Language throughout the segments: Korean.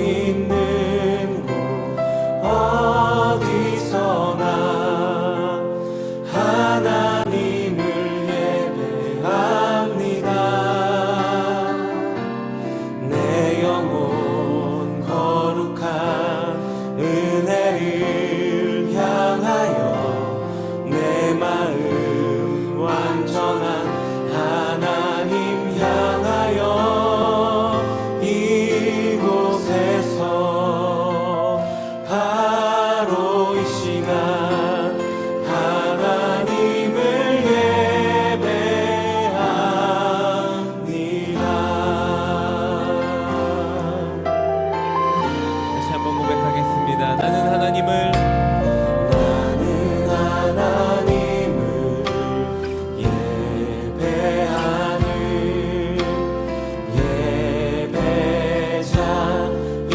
있는 곳 어디서나 하나님을 예배합니다. 내 영혼 거룩한 은혜를 향하여 내 마음 완전한 하나님 향하여 이곳에서 바로 이 시간 하나님을 예배합니다. 다시 한번 고백하겠습니다. 나는 하나님을 예배하는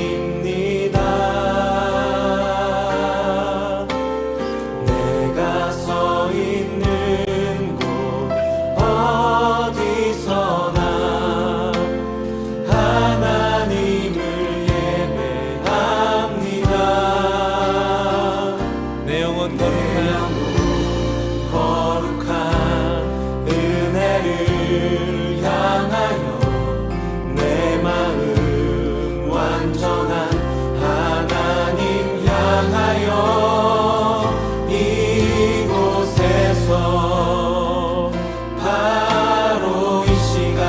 예배자입니다. 내가 서 있는 곳 어디서나 하나님을 예배합니다. 내 영혼 거룩한 은혜를 향하여 내 마음 완전한 하나님 향하여 이곳에서 바로 이 시간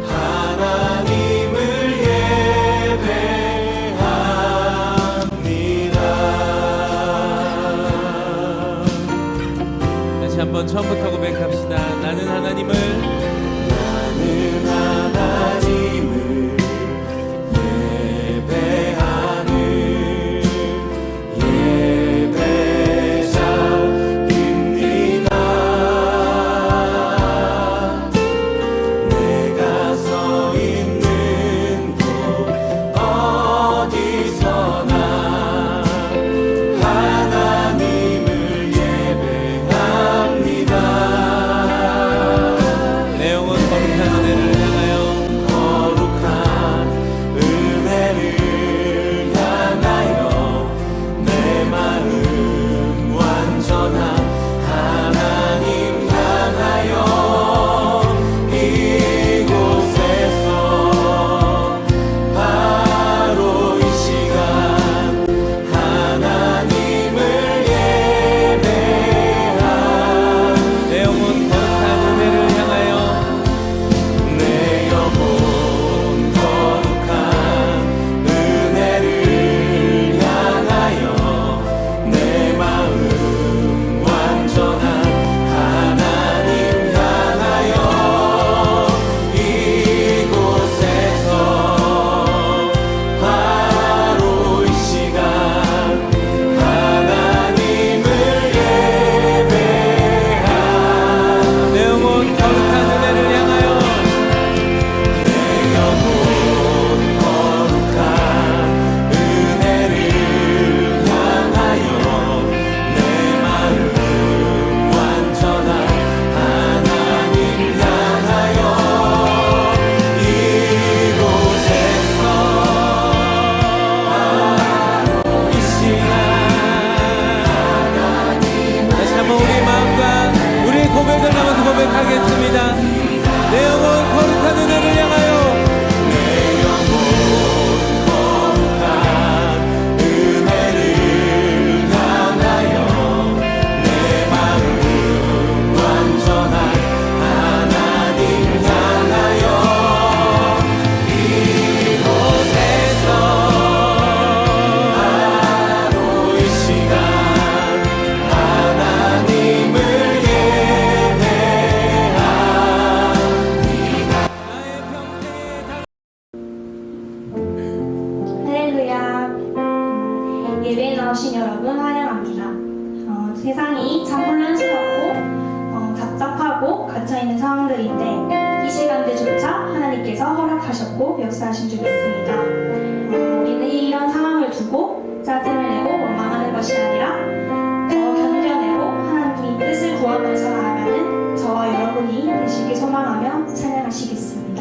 하나님을 예배합니다. 다시 한번 처음부터 고백합시다. 나는 하나님을 예배하는 예배자입니다. 내가 서 있는 곳 어디서나 하나님을 예배합니다. 내 영혼 거룩한 은혜를 향하여 거룩한 은혜를 향하여 내 마음 완전한 하나님 향하여 이곳에서 바로 이 시간 하나님을 예배합니다. 내 영혼 거룩한 은혜를 향하여 내 영혼 거룩한 은혜를 향하여 내 마음 완전한 하나님 향하여 이곳에서 바로 이 시간 하나님을 예배합니다. 내 영혼 거룩한 은혜를 향하여 내 영혼 거룩한 은혜를 향하여 내 마음 완전한 하나님 향하여 이곳에서 바로 이 시간 다시 한번 우리 마음과 우리 고백을 나눠서 고백하겠습니다. 내 영혼 거룩한 은혜를 향하여 내 영혼 거룩한 은혜를 향하여 내 마음 완전한 하나님 향하여 이곳에서 바로 이 시간 하나님을 예배합니다. 나의 평생의 할렐루야. 예배에 나오신 여러분 환영합니다. 세상이 참 혼란스럽고 답답하고 갇혀있는 상황들인데 이 시간대조차 하나님께서 허락하셨고 역사하신 줄 믿습니다. 우리는 이런 상황을 두고 짜증을 내고 원망하는 것이 아니라 더 견뎌내고 하나님 뜻을 구하면서 나아가는 저와 여러분이 되시길 소망하며 찬양하시겠습니다.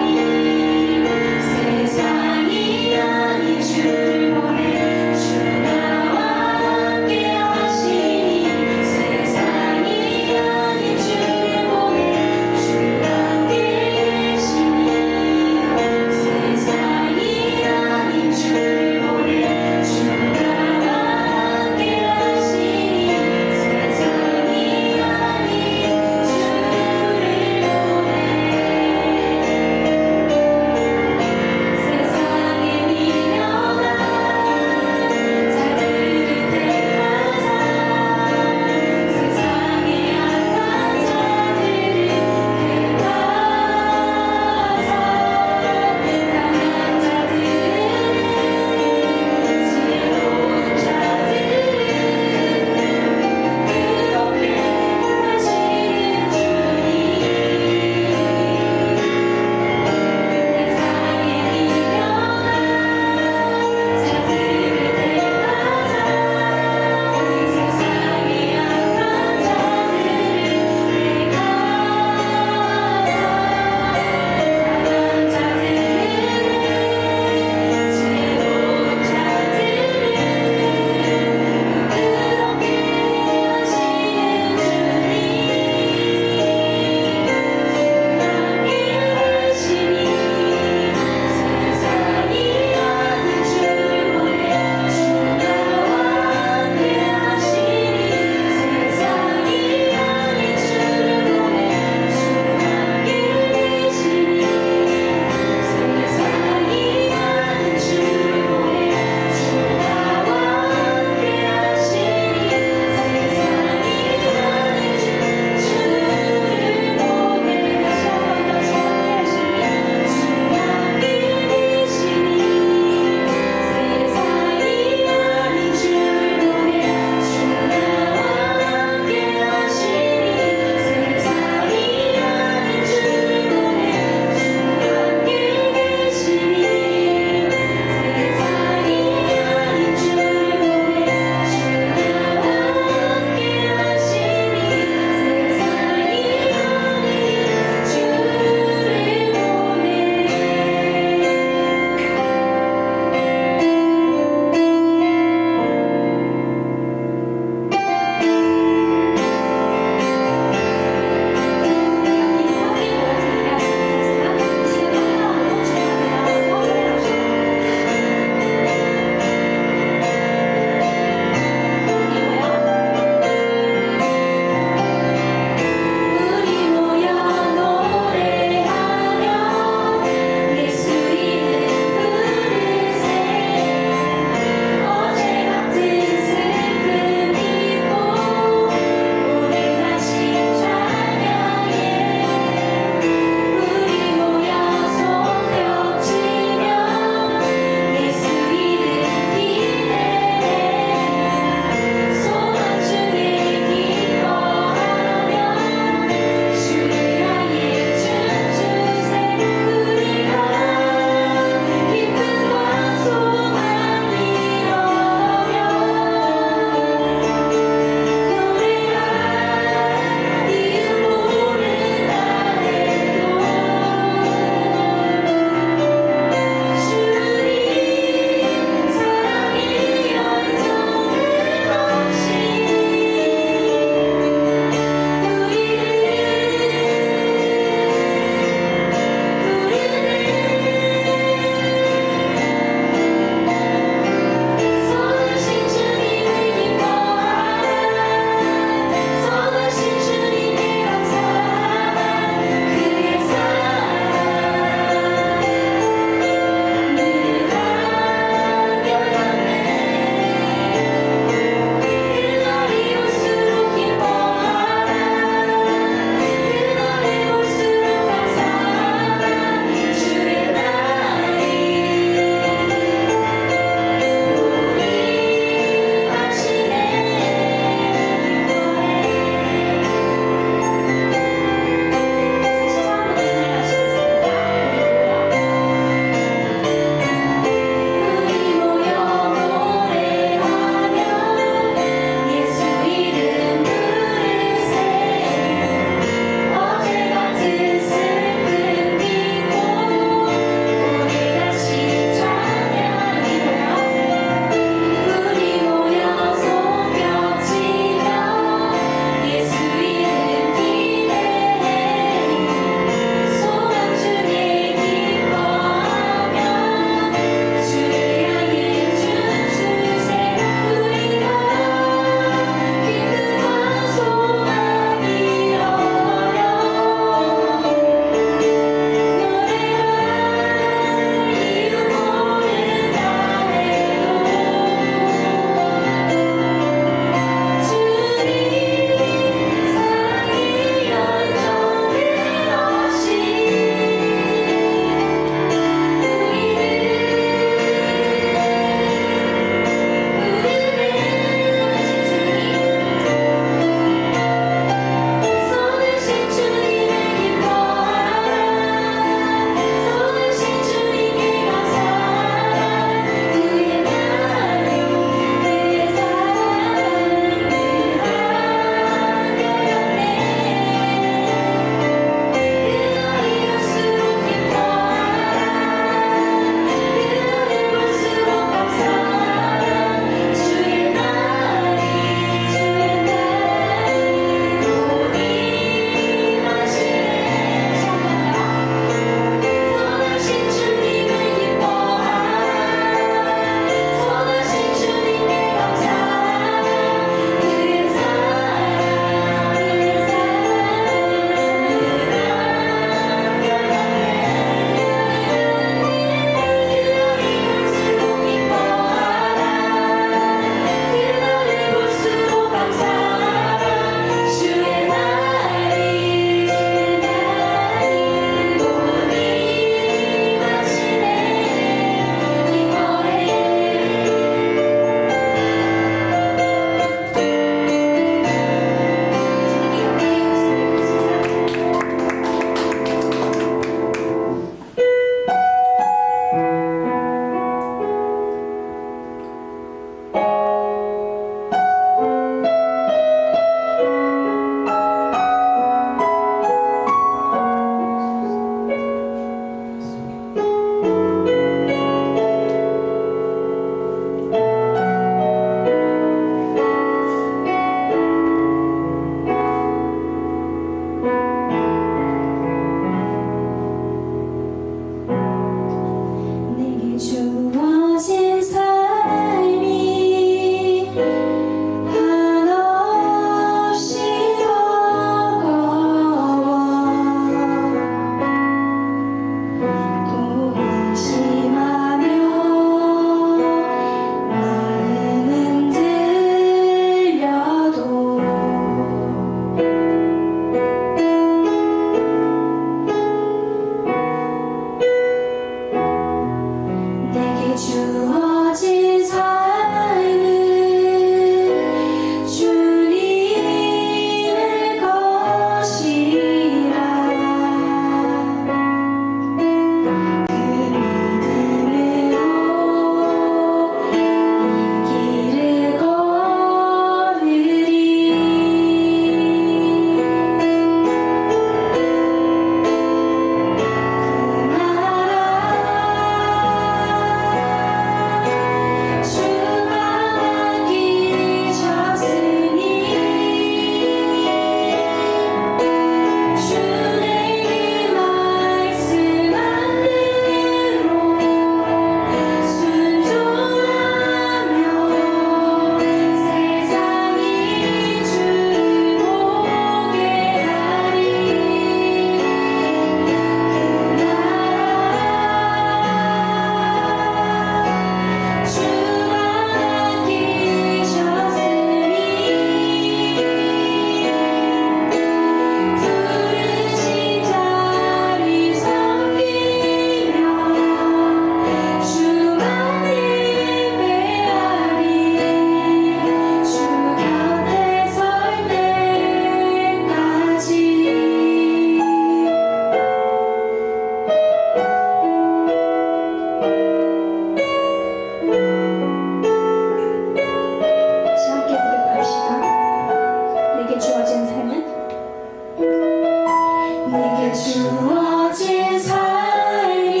내게 주어진 삶이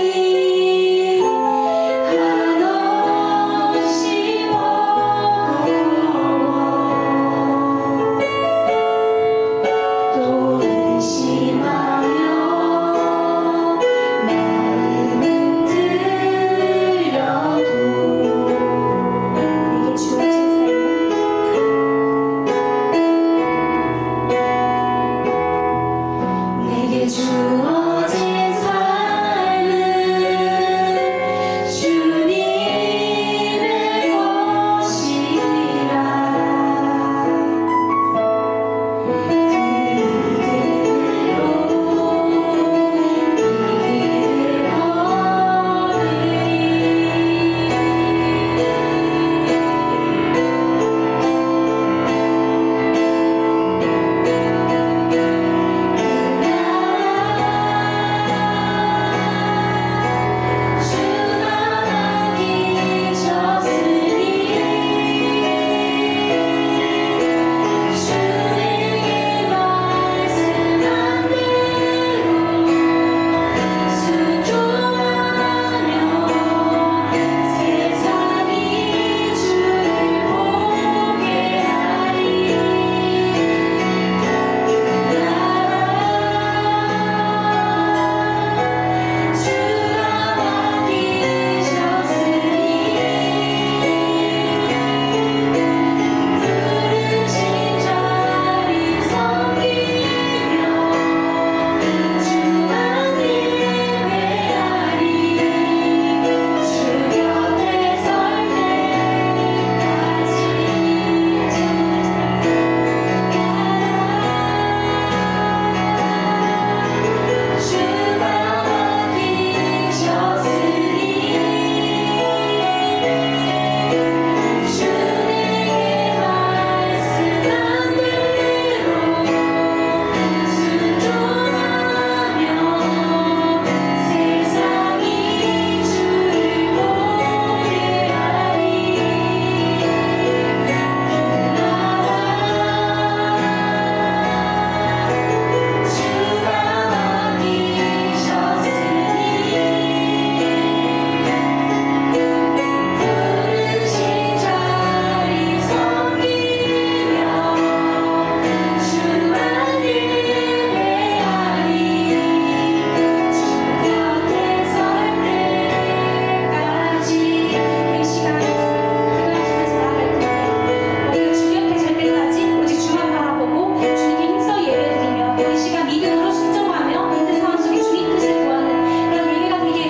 한없이 버거워 또 의심하며 마음은 들려도 내게 주어진 삶은 내게 주어진 삶은 주님의 것이라 그 믿음으로 이 길을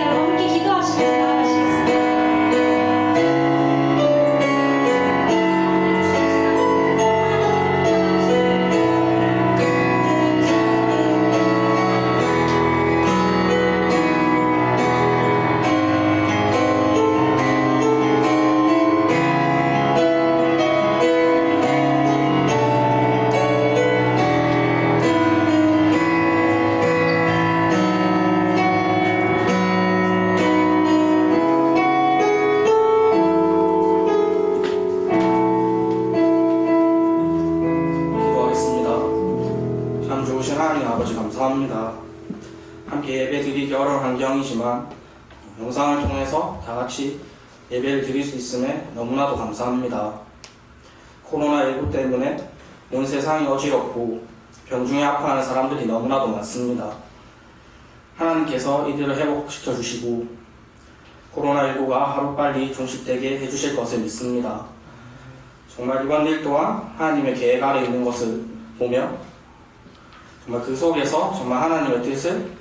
감사합니다. 함께 예배 드리기 어려운 환경이지만 영상을 통해서 다 같이 예배를 드릴 수 있음에 너무나도 감사합니다. 코로나19 때문에 온 세상이 어지럽고 병중에 아파하는 사람들이 너무나도 많습니다. 하나님께서 이들을 회복시켜 주시고 코로나19가 하루빨리 종식되게 해주실 것을 믿습니다. 정말 이번 일 또한 하나님의 계획 아래 있는 것을 보며 정말 그 속에서 정말 하나님의 뜻을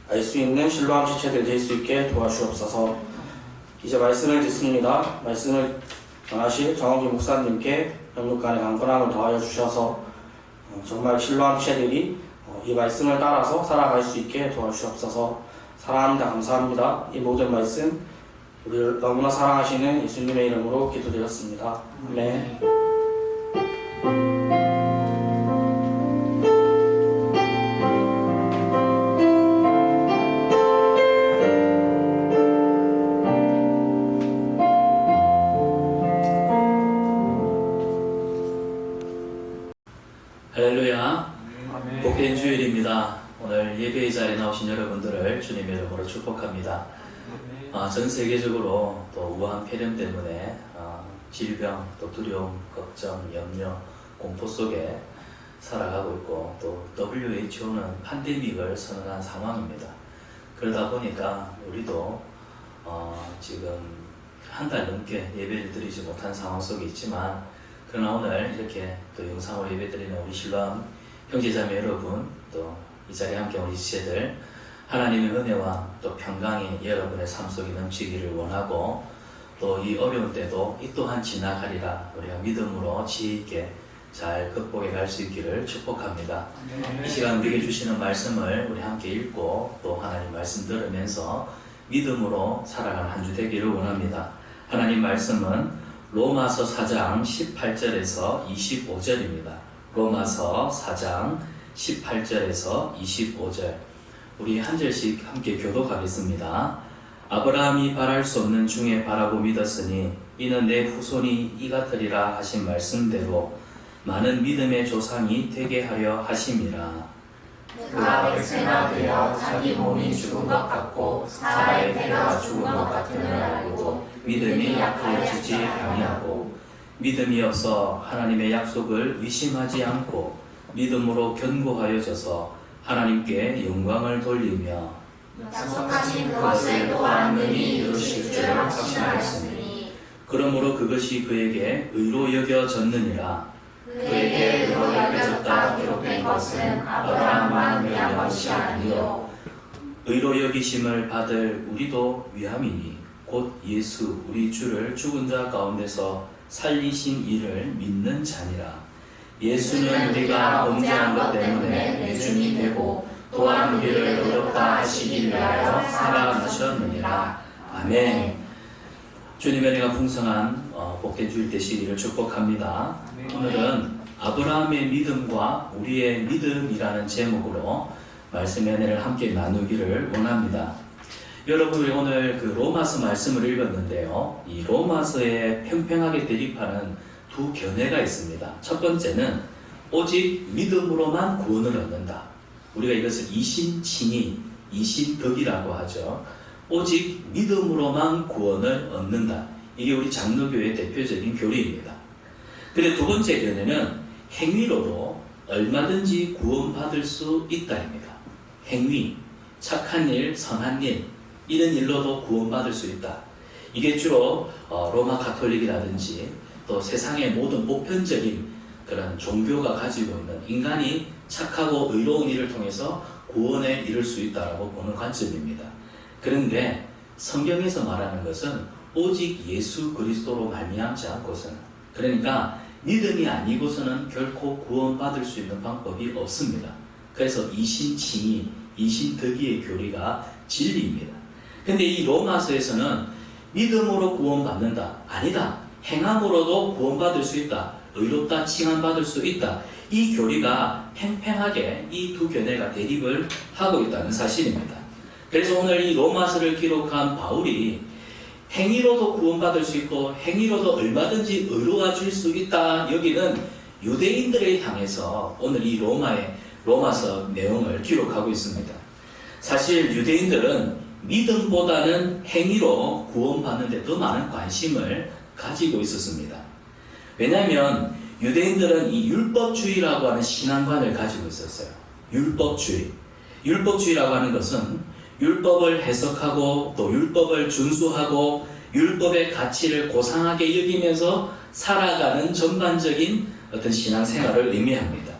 알 수 있는 신뢰함 지체들 될 수 있게 도와주옵소서. 이제 말씀을 듣습니다. 말씀을 전하실 정원기 목사님께 영육간의 강건함을 더하여 주셔서 정말 신뢰함 지체들이 이 말씀을 따라서 살아갈 수 있게 도와주옵소서. 사랑합니다. 감사합니다. 이 모든 말씀 우리를 너무나 사랑하시는 예수님의 이름으로 기도드렸습니다. 아멘. 할렐루야. 복된 복된 주일입니다. 오늘 예배의 자리에 나오신 여러분들을 주님의 이름으로 축복합니다. 전 세계적으로 또 우한 폐렴 때문에 질병, 또 두려움, 걱정, 염려, 공포 속에 살아가고 있고, 또 WHO는 팬데믹을 선언한 상황입니다. 그러다 보니까 우리도 지금 한 달 넘게 예배를 드리지 못한 상황 속에 있지만, 그러나 오늘 이렇게 또 영상으로 예배드리는 우리 신랑 형제자매 여러분, 또 이 자리에 함께 우리 지체들, 하나님의 은혜와 또 평강이 여러분의 삶 속에 넘치기를 원하고, 또 이 어려운 때도 이 또한 지나가리라 우리가 믿음으로 지혜 있게 잘 극복해 갈 수 있기를 축복합니다. 이 시간 우리에게 주시는 말씀을 우리 함께 읽고 또 하나님 말씀 들으면서 믿음으로 살아가는 한 주 되기를 원합니다. 하나님 말씀은 로마서 4장 18절에서 25절입니다. 로마서 4장 18절에서 25절, 우리 한 절씩 함께 교독하겠습니다. 아브라함이 바랄 수 없는 중에 바라고 믿었으니 이는 내 후손이 이 같으리라 하신 말씀대로 많은 믿음의 조상이 되게 하려 하심이라. 그가 백세나 되어 자기 몸이 죽은 것 같고 사라의 태가 죽은 것 같음을 알고 믿음이 약하여 죽지 아니하고 믿음이 없어 하나님의 약속을 의심하지 않고 믿음으로 견고하여져서 하나님께 영광을 돌리며 약속하신 그것을 또한 능히 이루실 줄 확신하였으니 그러므로 그것이 그에게 의로 여겨졌느니라. 그에게 의로 여겨졌다 기록된 것은 아브라함만 위한 것이 아니요 의로 여기심을 받을 우리도 위함이니 곧 예수 우리 주를 죽은 자 가운데서 살리신 이를 믿는 자니라. 예수는 우리가 범죄한 것 때문에 내준이 되고 또한 우리를 의롭다 하시기 위하여 살아나셨느니라. 아멘. 주님의 은혜가 풍성한 복된 주일 되시기를 축복합니다. 오늘은 아브라함의 믿음과 우리의 믿음이라는 제목으로 말씀의 은혜를 함께 나누기를 원합니다. 여러분, 우리 오늘 그 로마서 말씀을 읽었는데요, 이 로마서에 팽팽하게 대립하는 두 견해가 있습니다. 첫 번째는 오직 믿음으로만 구원을 얻는다. 우리가 이것을 이신칭의, 이신덕이라고 하죠. 오직 믿음으로만 구원을 얻는다. 이게 우리 장로교의 대표적인 교리입니다. 근데 두 번째 견해는 행위로도 얼마든지 구원받을 수 있다입니다. 행위, 착한 일, 선한 일, 이런 일로도 구원받을 수 있다. 이게 주로 로마 가톨릭이라든지 또 세상의 모든 보편적인 그런 종교가 가지고 있는 인간이 착하고 의로운 일을 통해서 구원에 이를 수 있다라고 보는 관점입니다. 그런데 성경에서 말하는 것은 오직 예수 그리스도로 말미암지 않고서는, 그러니까 믿음이 아니고서는 결코 구원받을 수 있는 방법이 없습니다. 그래서 이신칭의, 이신덕이의 교리가 진리입니다. 근데 이 로마서에서는 믿음으로 구원받는다, 아니다, 행함으로도 구원받을 수 있다, 의롭다 칭함받을 수 있다, 이 교리가 팽팽하게 이 두 견해가 대립을 하고 있다는 사실입니다. 그래서 오늘 이 로마서를 기록한 바울이 행위로도 구원받을 수 있고 행위로도 얼마든지 의로워질 수 있다 여기는 유대인들을 향해서 오늘 이 로마서 내용을 기록하고 있습니다. 사실 유대인들은 믿음보다는 행위로 구원받는 데 더 많은 관심을 가지고 있었습니다. 왜냐하면 유대인들은 이 율법주의라고 하는 신앙관을 가지고 있었어요. 율법주의라고 하는 것은 율법을 해석하고 또 율법을 준수하고 율법의 가치를 고상하게 여기면서 살아가는 전반적인 어떤 신앙생활을 의미합니다.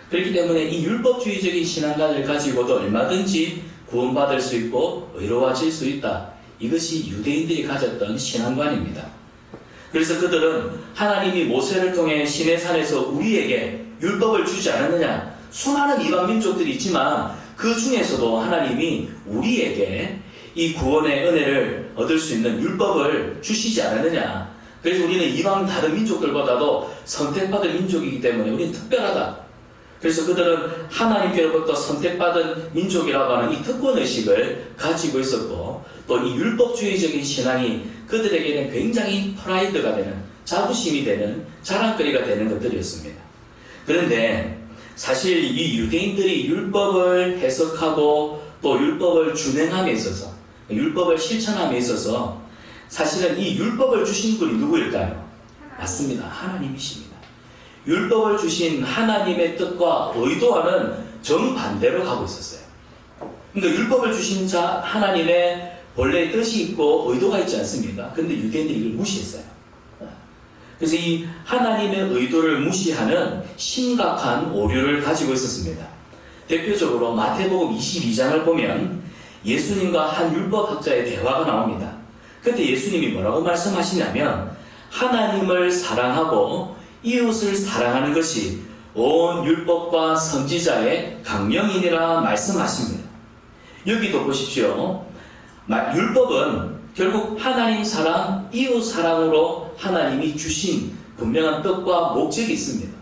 그렇기 때문에 이 율법주의적인 신앙관을 가지고도 얼마든지 구원받을 수 있고 의로워질 수 있다. 이것이 유대인들이 가졌던 신앙관입니다. 그래서 그들은 하나님이 모세를 통해 시내산에서 우리에게 율법을 주지 않았느냐, 수많은 이방 민족들이 있지만 그 중에서도 하나님이 우리에게 이 구원의 은혜를 얻을 수 있는 율법을 주시지 않았느냐. 그래서 우리는 이방 다른 민족들보다도 선택받은 민족이기 때문에 우리는 특별하다. 그래서 그들은 하나님께로부터 선택받은 민족이라고 하는 이 특권의식을 가지고 있었고, 또 이 율법주의적인 신앙이 그들에게는 굉장히 프라이드가 되는, 자부심이 되는, 자랑거리가 되는 것들이었습니다. 그런데 사실 이 유대인들이 율법을 해석하고 또 율법을 준행함에 있어서, 율법을 실천함에 있어서 사실은 이 율법을 주신 분이 누구일까요? 맞습니다. 하나님이십니다. 율법을 주신 하나님의 뜻과 의도와는 정반대로 가고 있었어요. 그러니까 율법을 주신 자 하나님의 본래 뜻이 있고 의도가 있지 않습니까? 근데 유대인들이 이걸 무시했어요. 그래서 이 하나님의 의도를 무시하는 심각한 오류를 가지고 있었습니다. 대표적으로 마태복음 22장을 보면 예수님과 한 율법학자의 대화가 나옵니다. 그때 예수님이 뭐라고 말씀하시냐면 하나님을 사랑하고 이웃을 사랑하는 것이 온 율법과 선지자의 강령이니라 말씀하십니다. 여기도 보십시오. 율법은 결국 하나님 사랑, 이웃 사랑으로 하나님이 주신 분명한 뜻과 목적이 있습니다.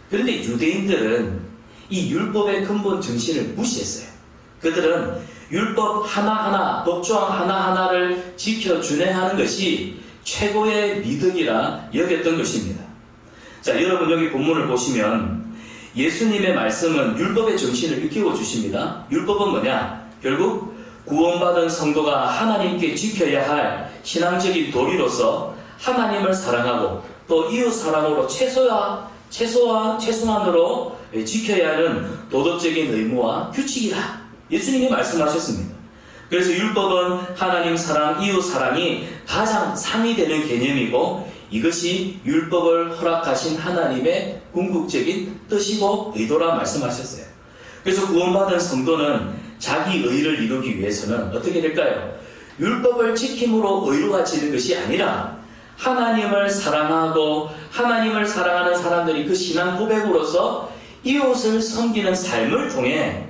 그런데 유대인들은 이 율법의 근본 정신을 무시했어요. 그들은 율법 하나하나, 법조항 하나하나를 지켜 준행하는 것이 최고의 미덕이라 여겼던 것입니다. 자, 여러분 여기 본문을 보시면 예수님의 말씀은 율법의 정신을 일깨워 주십니다. 율법은 뭐냐? 결국 구원받은 성도가 하나님께 지켜야 할 신앙적인 도리로서 하나님을 사랑하고 또 이웃 사랑으로 최소한으로 지켜야 하는 도덕적인 의무와 규칙이다. 예수님이 말씀하셨습니다. 그래서 율법은 하나님 사랑, 이웃 사랑이 가장 상위되는 개념이고 이것이 율법을 허락하신 하나님의 궁극적인 뜻이고 의도라 말씀하셨어요. 그래서 구원받은 성도는 자기 의를 이루기 위해서는 어떻게 될까요? 율법을 지킴으로 의로워지는 것이 아니라 하나님을 사랑하고 하나님을 사랑하는 사람들이 그 신앙 고백으로서 이웃을 섬기는 삶을 통해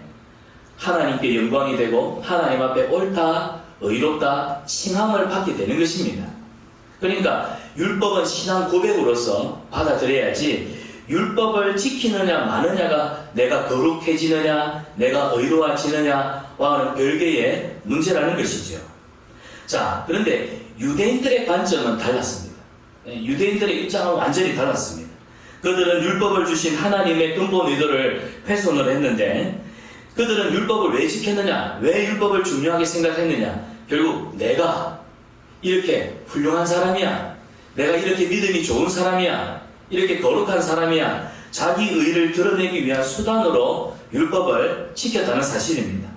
하나님께 영광이 되고 하나님 앞에 옳다, 의롭다, 칭함을 받게 되는 것입니다. 그러니까 율법은 신앙 고백으로서 받아들여야지 율법을 지키느냐 마느냐가 내가 거룩해지느냐 내가 의로워지느냐와는 별개의 문제라는 것이죠. 자, 그런데 유대인들의 관점은 달랐습니다. 유대인들의 입장은 완전히 달랐습니다. 그들은 율법을 주신 하나님의 근본 의도를 훼손을 했는데 그들은 율법을 왜 지켰느냐? 왜 율법을 중요하게 생각했느냐? 결국 내가 이렇게 훌륭한 사람이야. 내가 이렇게 믿음이 좋은 사람이야. 이렇게 거룩한 사람이야. 자기 의를 드러내기 위한 수단으로 율법을 지켰다는 사실입니다.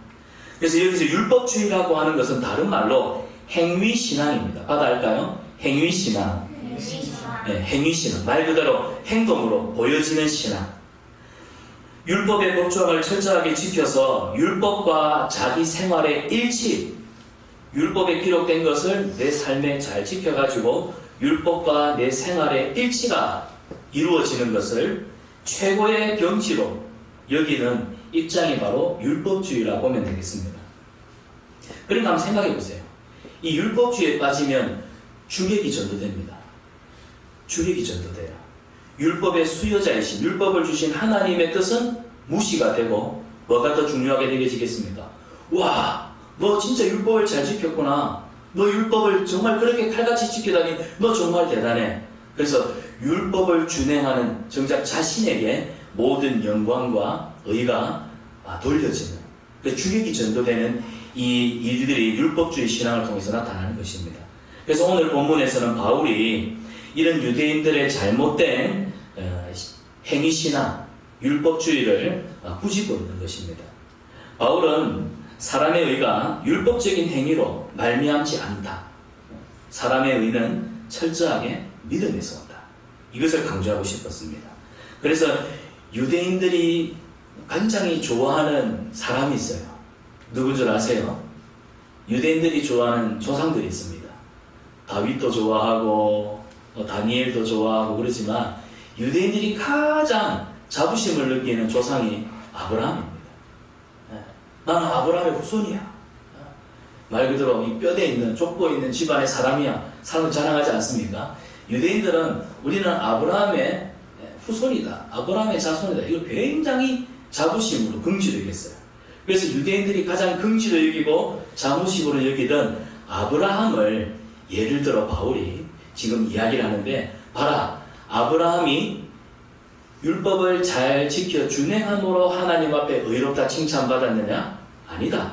그래서 여기서 율법주의라고 하는 것은 다른 말로 행위신앙입니다. 받아할까요? 행위신앙. 네, 행위신앙. 말 그대로 행동으로 보여지는 신앙. 율법의 법조항을 철저하게 지켜서 율법과 자기 생활의 일치, 율법에 기록된 것을 내 삶에 잘 지켜가지고 율법과 내 생활의 일치가 이루어지는 것을 최고의 경지로 여기는 입장이 바로 율법주의라고 보면 되겠습니다. 그러니까 한번 생각해 보세요. 이 율법주의에 빠지면 주객이 전도됩니다. 주객이 전도돼요. 율법의 수요자이신 율법을 주신 하나님의 뜻은 무시가 되고 뭐가 더 중요하게 느껴지겠습니까? 와, 너 진짜 율법을 잘 지켰구나. 너 율법을 정말 그렇게 칼같이 지키다니 너 정말 대단해. 그래서 율법을 준행하는 정작 자신에게 모든 영광과 의가 돌려지는 주객이 전도되는 이 일들이 율법주의 신앙을 통해서 나타나는 것입니다. 그래서 오늘 본문에서는 바울이 이런 유대인들의 잘못된 행위신앙, 율법주의를 꾸짖고 있는 것입니다. 바울은 사람의 의가 율법적인 행위로 말미암지 않다. 사람의 의는 철저하게 믿음에서 온다. 이것을 강조하고 싶었습니다. 그래서 유대인들이 굉장히 좋아하는 사람이 있어요. 누군 줄 아세요? 유대인들이 좋아하는 조상들이 있습니다. 다윗도 좋아하고 다니엘도 좋아하고 그러지만 유대인들이 가장 자부심을 느끼는 조상이 아브라함입니다. 나는 아브라함의 후손이야. 말 그대로 이 뼈대 있는 족보 있는 집안의 사람이야. 사람을 자랑하지 않습니까? 유대인들은 우리는 아브라함의 후손이다. 아브라함의 자손이다. 이걸 굉장히 자부심으로 긍지로 여겼어요. 그래서 유대인들이 가장 긍지로 여기고 자부심으로 여기던 아브라함을 예를 들어 바울이 지금 이야기를 하는데 봐라. 아브라함이 율법을 잘 지켜 준행함으로 하나님 앞에 의롭다 칭찬받았느냐? 아니다.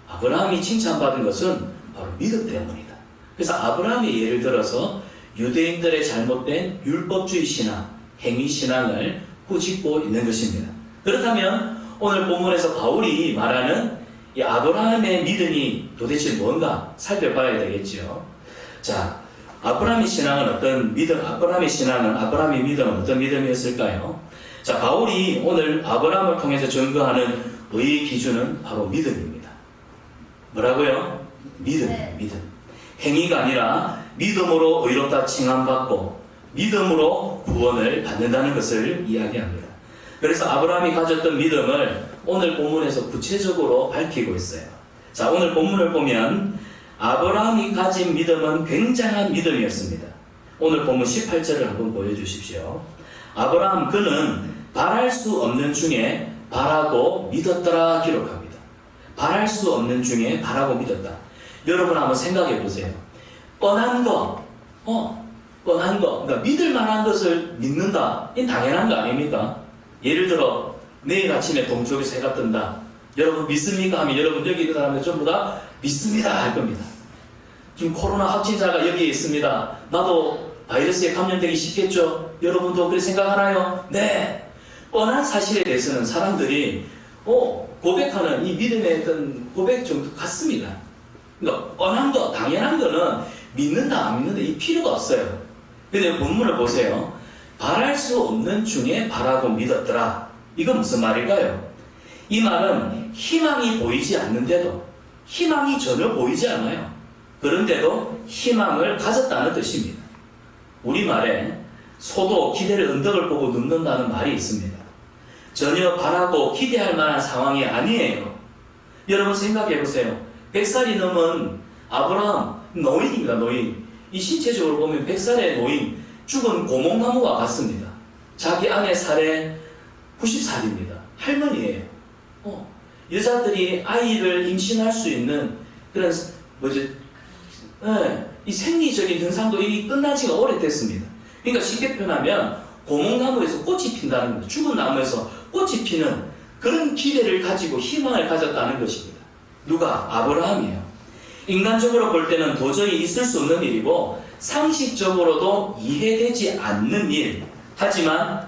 아브라함이 칭찬받은 것은 바로 믿음 때문이다. 그래서 아브라함의 예를 들어서 유대인들의 잘못된 율법주의 신앙, 행위 신앙을 꾸짖고 있는 것입니다. 그렇다면 오늘 본문에서 바울이 말하는 이 아브라함의 믿음이 도대체 뭔가 살펴봐야 되겠죠. 자, 아브라함의 신앙은 어떤 믿음, 아브라함의 믿음은 어떤 믿음이었을까요? 자, 바울이 오늘 아브라함을 통해서 증거하는 의의 기준은 바로 믿음입니다. 뭐라고요? 믿음. 행위가 아니라 믿음으로 의롭다 칭함받고 믿음으로 구원을 받는다는 것을 이야기합니다. 그래서 아브라함이 가졌던 믿음을 오늘 본문에서 구체적으로 밝히고 있어요. 자, 오늘 본문을 보면 아브라함이 가진 믿음은 굉장한 믿음이었습니다. 오늘 본문 18절을 한번 보여주십시오. 아브라함 그는 바랄 수 없는 중에 바라고 믿었더라 기록합니다. 바랄 수 없는 중에 바라고 믿었다. 여러분 한번 생각해 보세요. 뻔한 거, 그러니까 믿을 만한 것을 믿는다. 이건 당연한 거 아닙니까? 예를 들어 내일 아침에 동쪽에서 해가 뜬다. 여러분 믿습니까? 하면 여러분 여기 있는 사람들 전부 다 믿습니다 할 겁니다. 지금 코로나 확진자가 여기에 있습니다. 나도 바이러스에 감염되기 쉽겠죠? 여러분도 그렇게 생각하나요? 네. 뻔한 사실에 대해서는 사람들이 고백하는 이 믿음의 어떤 고백 정도 같습니다. 그러니까 뻔한 거, 당연한 거는 믿는다 안 믿는다 이 필요가 없어요. 근데 본문을 보세요. 바랄 수 없는 중에 바라고 믿었더라. 이건 무슨 말일까요? 이 말은 희망이 보이지 않는데도, 희망이 전혀 보이지 않아요. 그런데도 희망을 가졌다는 뜻입니다. 우리말에 소도 기대를 언덕을 보고 눕는다는 말이 있습니다. 전혀 바라고 기대할 만한 상황이 아니에요. 여러분 생각해 보세요. 100살이 넘은 아브라함, 노인입니다. 노인. 이 신체적으로 보면 100살의 노인, 죽은 고목나무와 같습니다. 자기 아내 살에 90살입니다. 할머니예요. 여자들이 아이를 임신할 수 있는 그런 이 생리적인 현상도 이미 끝난 지가 오래됐습니다. 그러니까 쉽게 표현하면 고목나무에서 꽃이 핀다는 겁니다. 죽은 나무에서 꽃이 피는 그런 기대를 가지고 희망을 가졌다는 것입니다. 누가? 아브라함이에요. 인간적으로 볼 때는 도저히 있을 수 없는 일이고 상식적으로도 이해되지 않는 일. 하지만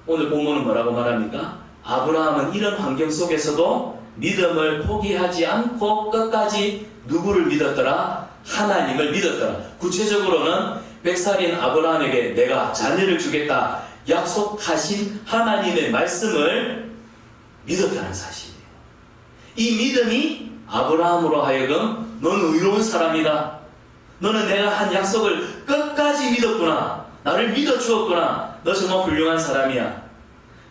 오늘 본문은 뭐라고 말합니까? 아브라함은 이런 환경 속에서도 믿음을 포기하지 않고 끝까지 누구를 믿었더라? 하나님을 믿었더라. 구체적으로는 100살인 아브라함에게 내가 자녀를 주겠다 약속하신 하나님의 말씀을 믿었다는 사실이에요. 이 믿음이 아브라함으로 하여금 너는 의로운 사람이다. 너는 내가 한 약속을 끝까지 믿었구나. 나를 믿어주었구나. 너 정말 훌륭한 사람이야.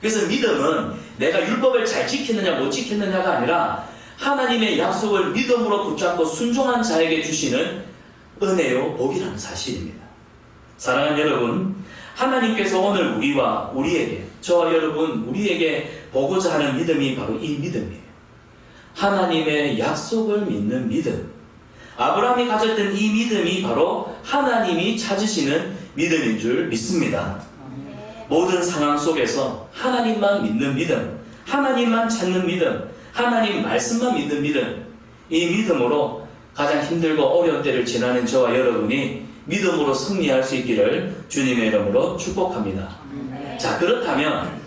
그래서 믿음은 내가 율법을 잘 지켰느냐 못 지켰느냐가 아니라 하나님의 약속을 믿음으로 붙잡고 순종한 자에게 주시는 은혜요 복이라는 사실입니다. 사랑하는 여러분, 하나님께서 오늘 우리에게, 저와 여러분 우리에게 보고자 하는 믿음이 바로 이 믿음이에요. 하나님의 약속을 믿는 믿음. 아브라함이 가졌던 이 믿음이 바로 하나님이 찾으시는 믿음인 줄 믿습니다. 모든 상황 속에서 하나님만 믿는 믿음, 하나님만 찾는 믿음, 하나님 말씀만 믿는 믿음, 이 믿음으로 가장 힘들고 어려운 때를 지나는 저와 여러분이 믿음으로 승리할 수 있기를 주님의 이름으로 축복합니다. 자, 그렇다면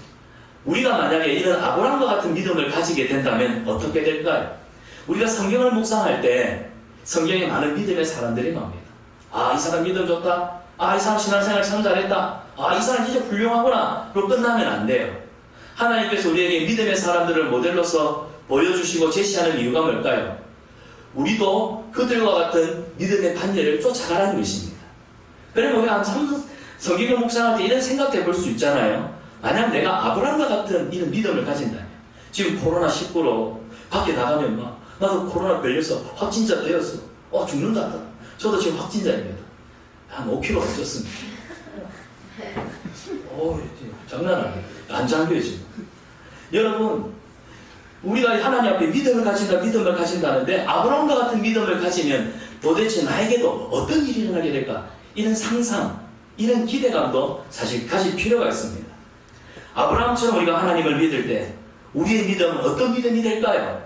우리가 만약에 이런 아브라함과 같은 믿음을 가지게 된다면 어떻게 될까요? 우리가 성경을 묵상할 때 성경에 많은 믿음의 사람들이 나옵니다. 아, 이 사람 믿음 좋다. 아, 이 사람 신앙생활 참 잘했다. 아, 이 사람 진짜 훌륭하구나. 그로 끝나면 안 돼요. 하나님께서 우리에게 믿음의 사람들을 모델로서 보여주시고 제시하는 이유가 뭘까요? 우리도 그들과 같은 믿음의 반열을 쫓아가라는 것입니다. 그러면 우리가 성경을 묵상할 때 이런 생각도 해볼 수 있잖아요. 만약 내가 아브라함과 같은 이런 믿음을 가진다면, 지금 코로나19로 밖에 나가면 막 나도 코로나 걸려서 확진자 되었어. 죽는다. 저도 지금 확진자입니다. 한 5kg 쪘습니다. 장난 아니에요. 안 잠겨요 지금. 여러분, 우리가 하나님 앞에 믿음을 가진다는데 아브라함과 같은 믿음을 가지면 도대체 나에게도 어떤 일이 일어나게 될까? 이런 상상, 이런 기대감도 사실 가질 필요가 있습니다. 아브라함처럼 우리가 하나님을 믿을 때 우리의 믿음은 어떤 믿음이 될까요?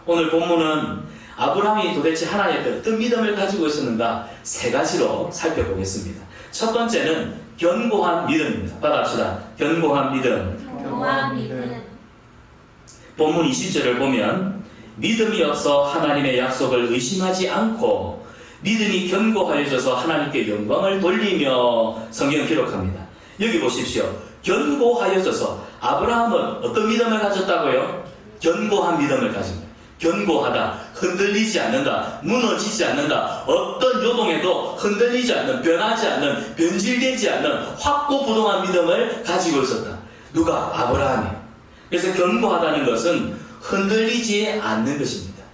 오늘 본문은 아브라함이 도대체 하나님 앞에 어떤 믿음을 가지고 있었는가 3가지로 살펴보겠습니다. 첫 번째는 견고한 믿음입니다. 받아합시다. 견고한 믿음. 경고한 믿음. 본문 20절을 보면 믿음이 없어 하나님의 약속을 의심하지 않고 믿음이 견고하여져서 하나님께 영광을 돌리며 성경을 기록합니다. 여기 보십시오. 견고하여져서 아브라함은 어떤 믿음을 가졌다고요? 견고한 믿음을 가진 거예요. 견고하다, 흔들리지 않는다, 무너지지 않는다, 어떤 요동에도 흔들리지 않는, 변하지 않는, 변질되지 않는 확고부동한 믿음을 가지고 있었다. 누가? 아브라함이. 그래서 견고하다는 것은 흔들리지 않는 것입니다.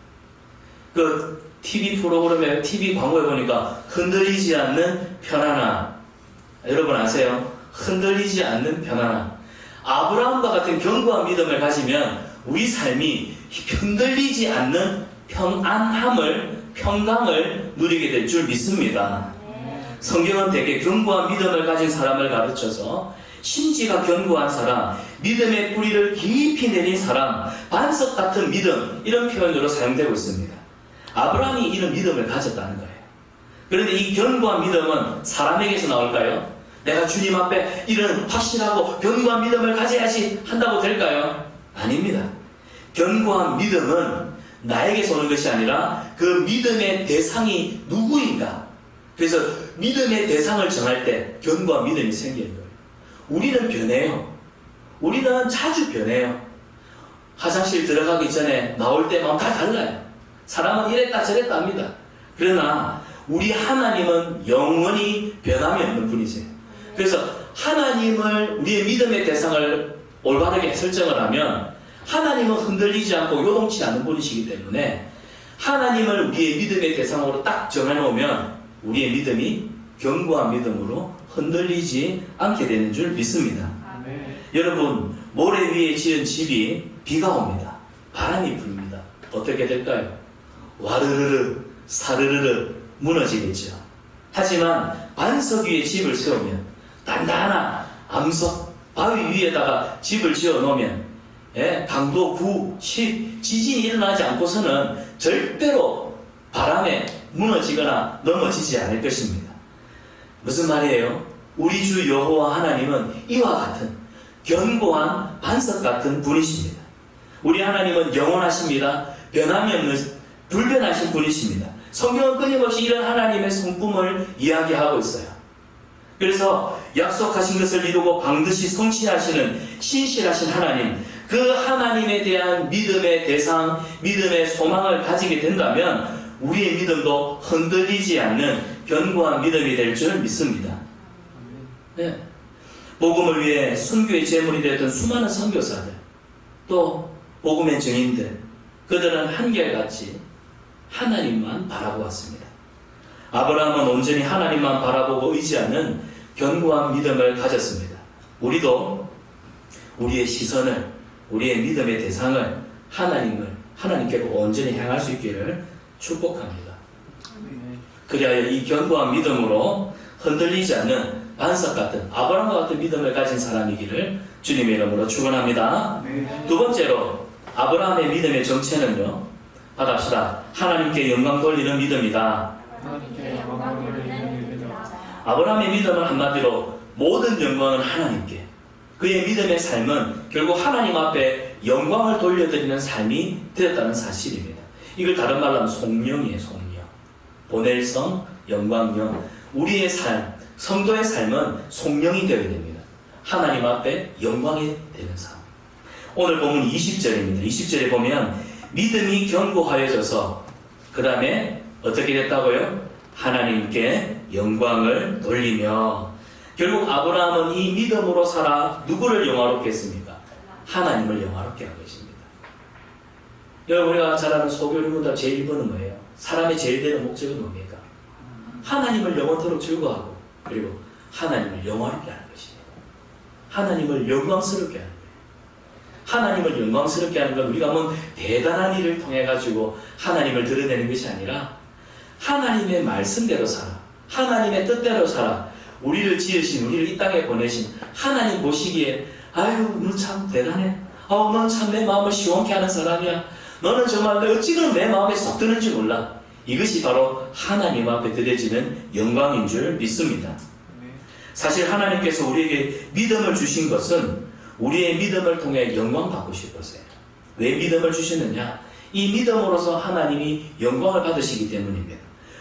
그 TV 프로그램에 TV 광고에 보니까 흔들리지 않는 편안함. 여러분 아세요? 흔들리지 않는 편안함. 아브라함과 같은 견고한 믿음을 가지면 우리 삶이 흔들리지 않는 평안함을, 평강을 누리게 될 줄 믿습니다. 성경은 대개 견고한 믿음을 가진 사람을 가르쳐서 심지가 견고한 사람, 믿음의 뿌리를 깊이 내린 사람, 반석 같은 믿음, 이런 표현으로 사용되고 있습니다. 아브라함이 이런 믿음을 가졌다는 거예요. 그런데 이 견고한 믿음은 사람에게서 나올까요? 내가 주님 앞에 이런 확실하고 견고한 믿음을 가져야지 한다고 될까요? 아닙니다. 견고한 믿음은 나에게서 오는 것이 아니라 그 믿음의 대상이 누구인가? 그래서 믿음의 대상을 정할 때 견고한 믿음이 생기는 거예요. 우리는 변해요. 우리는 자주 변해요. 화장실 들어가기 전에 나올 때 마음 다 달라요. 사람은 이랬다 저랬다 합니다. 그러나 우리 하나님은 영원히 변함이 없는 분이세요. 그래서 하나님을 우리의 믿음의 대상을 올바르게 설정을 하면 하나님은 흔들리지 않고 요동치 않는 분이시기 때문에 하나님을 우리의 믿음의 대상으로 딱 정해놓으면 우리의 믿음이 견고한 믿음으로 흔들리지 않게 되는 줄 믿습니다. 여러분, 모래 위에 지은 집이 비가 옵니다. 바람이 불입니다. 어떻게 될까요? 와르르르 사르르르 무너지겠죠. 하지만 반석 위에 집을 세우면 단단한 암석 바위 위에다가 집을 지어 놓으면 강도 9, 10 지진이 일어나지 않고서는 절대로 바람에 무너지거나 넘어지지 않을 것입니다. 무슨 말이에요? 우리 주 여호와 하나님은 이와 같은 견고한 반석 같은 분이십니다. 우리 하나님은 영원하십니다. 변함이 없는 불변하신 분이십니다. 성경은 끊임없이 이런 하나님의 성품을 이야기하고 있어요. 그래서 약속하신 것을 이루고 반드시 성취하시는 신실하신 하나님, 그 하나님에 대한 믿음의 대상, 믿음의 소망을 가지게 된다면 우리의 믿음도 흔들리지 않는 견고한 믿음이 될 줄 믿습니다. 네. 복음을 위해 순교의 제물이 되었던 수많은 선교사들, 또 복음의 증인들, 그들은 한결같이 하나님만 바라보았습니다. 아브라함은 온전히 하나님만 바라보고 의지하는 견고한 믿음을 가졌습니다. 우리도 우리의 시선을, 우리의 믿음의 대상을 하나님께로 온전히 향할 수 있기를 축복합니다. 그리하여 이 견고한 믿음으로 흔들리지 않는 반석 같은 아브라함과 같은 믿음을 가진 사람이기를 주님의 이름으로 축원합니다. 두 번째로 아브라함의 믿음의 정체는요, 받합시다. 하나님께 영광 돌리는 믿음이다. 아브라함의 믿음은 한마디로 모든 영광은 하나님께, 그의 믿음의 삶은 결국 하나님 앞에 영광을 돌려드리는 삶이 되었다는 사실입니다. 이걸 다른 말로 하면 송영이에요. 송영. 보낼성, 영광영. 우리의 삶, 성도의 삶은 송영이 되어야 됩니다. 하나님 앞에 영광이 되는 삶. 오늘 본문 20절입니다. 20절에 보면 믿음이 견고하여져서 그 다음에 어떻게 됐다고요? 하나님께 영광을 돌리며. 결국 아브라함은 이 믿음으로 살아 누구를 영화롭게 했습니까? 하나님을 영화롭게 한 것입니다. 여러분, 우리가 잘 아는 소교리보다 제일 번은 뭐예요? 사람의 제일 되는 목적은 뭡니까? 하나님을 영원토록 즐거워하고 그리고 하나님을 영화롭게 하는 것입니다. 하나님을 영광스럽게 하는 거예요. 하나님을 영광스럽게 하는 건 우리가 뭐 대단한 일을 통해 가지고 하나님을 드러내는 것이 아니라 하나님의 말씀대로 살아, 하나님의 뜻대로 살아, 우리를 지으신, 우리를 이 땅에 보내신 하나님 보시기에 아유, 너 참 대단해. 넌 참 내 마음을 시원케 하는 사람이야. 너는 정말 어찌 그런 내 마음에 쏙 드는지 몰라. 이것이 바로 하나님 앞에 드려지는 영광인 줄 믿습니다. 사실 하나님께서 우리에게 믿음을 주신 것은 우리의 믿음을 통해 영광 받고 싶었어요. 왜 믿음을 주셨느냐? 이 믿음으로서 하나님이 영광을 받으시기 때문입니다.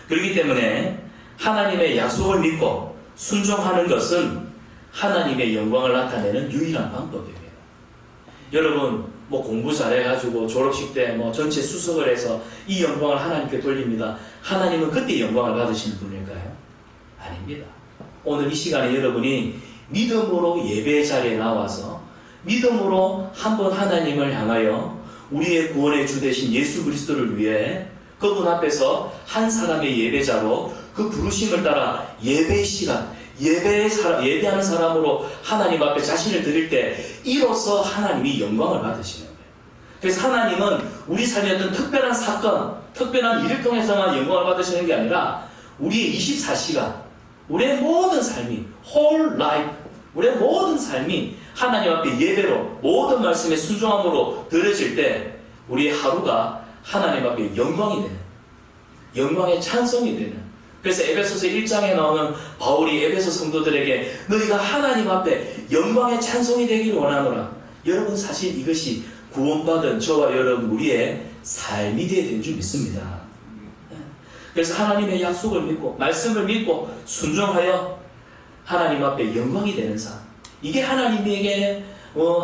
그렇기 때문에 하나님의 약속을 믿고 순종하는 것은 하나님의 영광을 나타내는 유일한 방법입니다. 여러분, 공부 잘해가지고 졸업식 때 전체 수석을 해서 이 영광을 하나님께 돌립니다. 하나님은 그때 영광을 받으시는 분일까요? 아닙니다. 오늘 이 시간에 여러분이 믿음으로 예배 자리에 나와서 믿음으로 한번 하나님을 향하여 우리의 구원의 주 되신 예수 그리스도를 위해 그분 앞에서 한 사람의 예배자로 그 부르심을 따라 예배의 시간, 예배하는 사람으로 하나님 앞에 자신을 드릴 때 이로써 하나님이 영광을 받으시는 거예요. 그래서 하나님은 우리 삶의 어떤 특별한 사건, 특별한 일을 통해서만 영광을 받으시는 게 아니라 우리의 24시간, 우리의 모든 삶이 whole life, 우리의 모든 삶이 하나님 앞에 예배로 모든 말씀에 순종함으로 드려질 때 우리의 하루가 하나님 앞에 영광이 되는, 영광의 찬송이 되는. 그래서 에베소서 1장에 나오는 바울이 에베소 성도들에게 너희가 하나님 앞에 영광의 찬송이 되기를 원하노라. 여러분, 사실 이것이 구원받은 저와 여러분 우리의 삶이 되어야 되는 줄 믿습니다. 그래서 하나님의 약속을 믿고 말씀을 믿고 순종하여 하나님 앞에 영광이 되는 삶, 이게 하나님에게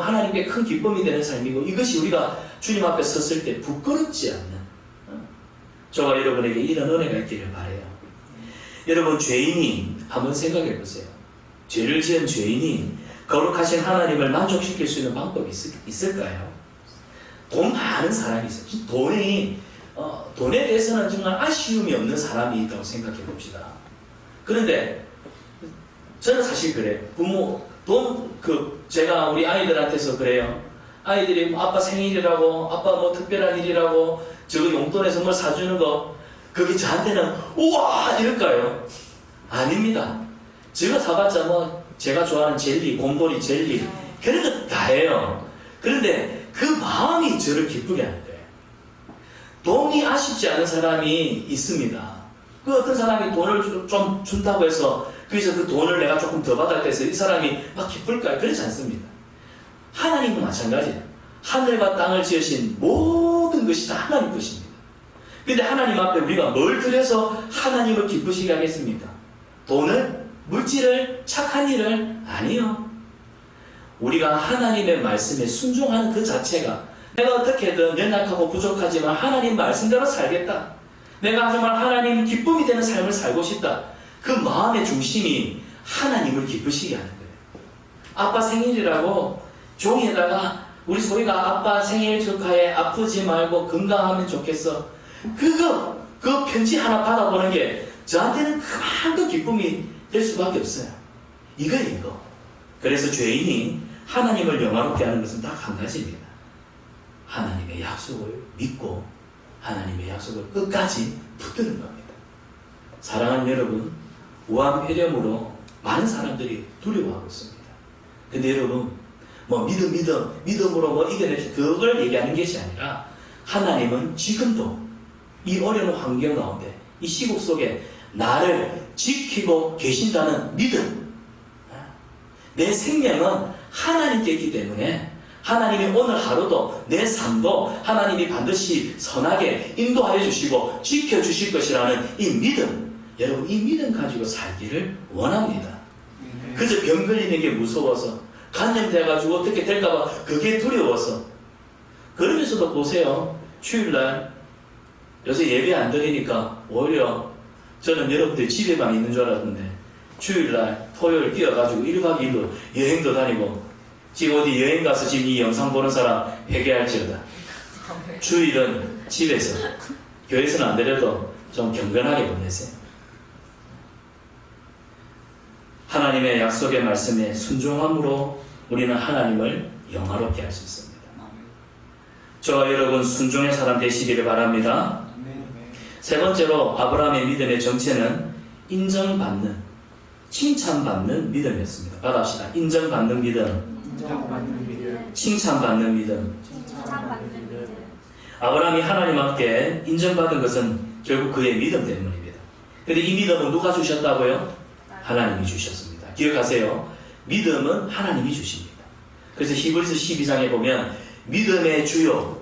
하나님께 큰 기쁨이 되는 삶이고, 이것이 우리가 주님 앞에 섰을 때 부끄럽지 않는 저와 여러분에게 이런 은혜가 있기를 바라요. 여러분, 죄인이 한번 생각해 보세요. 죄를 지은 죄인이 거룩하신 하나님을 만족시킬 수 있는 방법이 있을까요? 돈 많은 사람이 있어요. 돈에 대해서는 정말 아쉬움이 없는 사람이 있다고 생각해 봅시다. 그런데 저는 사실 그래요. 제가 우리 아이들한테서 그래요. 아이들이 아빠 생일이라고, 아빠 특별한 일이라고 저거 용돈에 선물 사주는 거, 그게 저한테는 우와 이럴까요? 아닙니다. 제가 사봤자 제가 좋아하는 젤리, 곰돌이 젤리, 그런 거 다예요. 그런데 그 마음이 저를 기쁘게 하는 거예요. 돈이 아쉽지 않은 사람이 있습니다. 그 어떤 사람이 돈을 좀 준다고 해서 그래서 그 돈을 내가 조금 더 받을 때서 이 사람이 막 기쁠까요? 그렇지 않습니다. 하나님은 마찬가지예요. 하늘과 땅을 지으신 모든 것이 다 하나님 것입니다. 근데 하나님 앞에 우리가 뭘 드려서 하나님을 기쁘시게 하겠습니까? 돈을? 물질을? 착한 일을? 아니요. 우리가 하나님의 말씀에 순종하는 그 자체가, 내가 어떻게든 연약하고 부족하지만 하나님 말씀대로 살겠다, 내가 정말 하나님 기쁨이 되는 삶을 살고 싶다, 그 마음의 중심이 하나님을 기쁘시게 하는 거예요. 아빠 생일이라고 종이에다가 우리 소희가 아빠 생일 축하해, 아프지 말고 건강하면 좋겠어, 그 편지 하나 받아보는 게 저한테는 그만큼 기쁨이 될 수밖에 없어요. 이거. 그래서 죄인이 하나님을 영화롭게 하는 것은 딱 한 가지입니다. 하나님의 약속을 믿고 하나님의 약속을 끝까지 붙드는 겁니다. 사랑하는 여러분, 우암회렴으로 많은 사람들이 두려워하고 있습니다. 근데 여러분, 믿음으로 이겨내지, 그걸 얘기하는 것이 아니라 하나님은 지금도 이 어려운 환경 가운데, 이 시국 속에 나를 지키고 계신다는 믿음. 내 생명은 하나님께 있기 때문에 하나님이 오늘 하루도 내 삶도 하나님이 반드시 선하게 인도하여 주시고 지켜주실 것이라는 이 믿음. 여러분, 이 믿음 가지고 살기를 원합니다. 그저 병 걸리는 게 무서워서, 감염돼가지고 어떻게 될까봐 그게 두려워서. 그러면서도 보세요. 주일날 요새 예배 안 드리니까 오히려 저는 여러분들 집에만 있는 줄 알았는데 주일날 토요일 뛰어가지고 1박 2일로 여행도 다니고, 지금 어디 여행 가서 지금 이 영상 보는 사람 회개할지어다. 주일은 집에서, 교회에서는 안 드려도 좀 경건하게 보내세요. 하나님의 약속의 말씀에 순종함으로 우리는 하나님을 영화롭게 할 수 있습니다. 저와 여러분 순종의 사람 되시기를 바랍니다. 세 번째로 아브라함의 믿음의 정체는 인정받는, 칭찬받는 믿음이었습니다. 받아봅시다. 인정받는 믿음. 칭찬받는 믿음. 아브라함이 하나님 앞에 인정받은 것은 결국 그의 믿음 때문입니다. 근데 이 믿음은 누가 주셨다고요? 하나님이 주셨습니다. 기억하세요. 믿음은 하나님이 주십니다. 그래서 히브리서 12장에 보면 믿음의 주요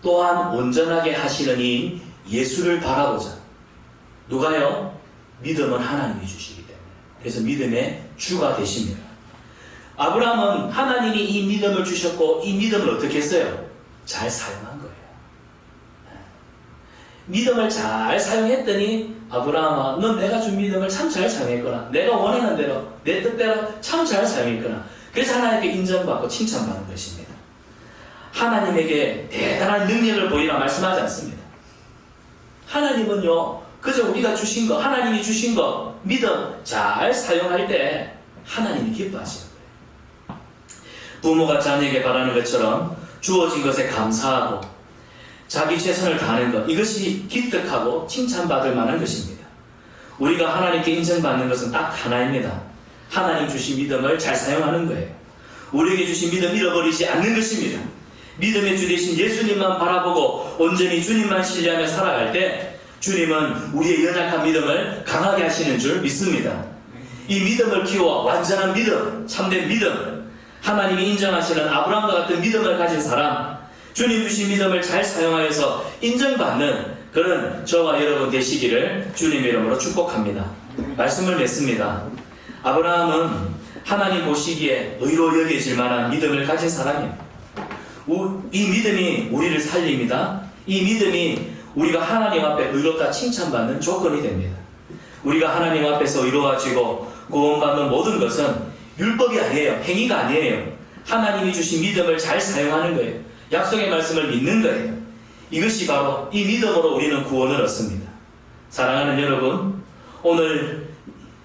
또한 온전하게 하시는 이 예수를 바라보자. 누가요? 믿음은 하나님이 주시기 때문에. 그래서 믿음의 주가 되십니다. 아브라함은 하나님이 이 믿음을 주셨고 이 믿음을 어떻게 했어요? 잘 사용한 거예요. 믿음을 잘 사용했더니 아브라함아, 넌 내가 준 믿음을 참 잘 사용했구나. 내가 원하는 대로 내 뜻대로 참 잘 사용했구나. 그래서 하나님께 인정받고 칭찬받는 것입니다. 하나님에게 대단한 능력을 보이라 말씀하지 않습니다. 하나님은요, 그저 우리가 주신 거, 하나님이 주신 거, 믿음 잘 사용할 때 하나님이 기뻐하시는 거예요. 부모가 자녀에게 바라는 것처럼 주어진 것에 감사하고 자기 최선을 다하는 것, 이것이 기특하고 칭찬받을 만한 것입니다. 우리가 하나님께 인정받는 것은 딱 하나입니다. 하나님 주신 믿음을 잘 사용하는 거예요. 우리에게 주신 믿음 잃어버리지 않는 것입니다. 믿음의 주 되신 예수님만 바라보고 온전히 주님만 신뢰하며 살아갈 때 주님은 우리의 연약한 믿음을 강하게 하시는 줄 믿습니다. 이 믿음을 키워 완전한 믿음, 참된 믿음, 하나님이 인정하시는 아브라함과 같은 믿음을 가진 사람, 주님 주신 믿음을 잘 사용하여서 인정받는 그런 저와 여러분 되시기를 주님의 이름으로 축복합니다. 말씀을 맺습니다. 아브라함은 하나님 보시기에 의로 여겨질 만한 믿음을 가진 사람이에요. 이 믿음이 우리를 살립니다. 이 믿음이 우리가 하나님 앞에 의롭다 칭찬받는 조건이 됩니다. 우리가 하나님 앞에서 의로워지고 구원받는 모든 것은 율법이 아니에요. 행위가 아니에요. 하나님이 주신 믿음을 잘 사용하는 거예요. 약속의 말씀을 믿는 거예요. 이것이 바로 이 믿음으로 우리는 구원을 얻습니다. 사랑하는 여러분, 오늘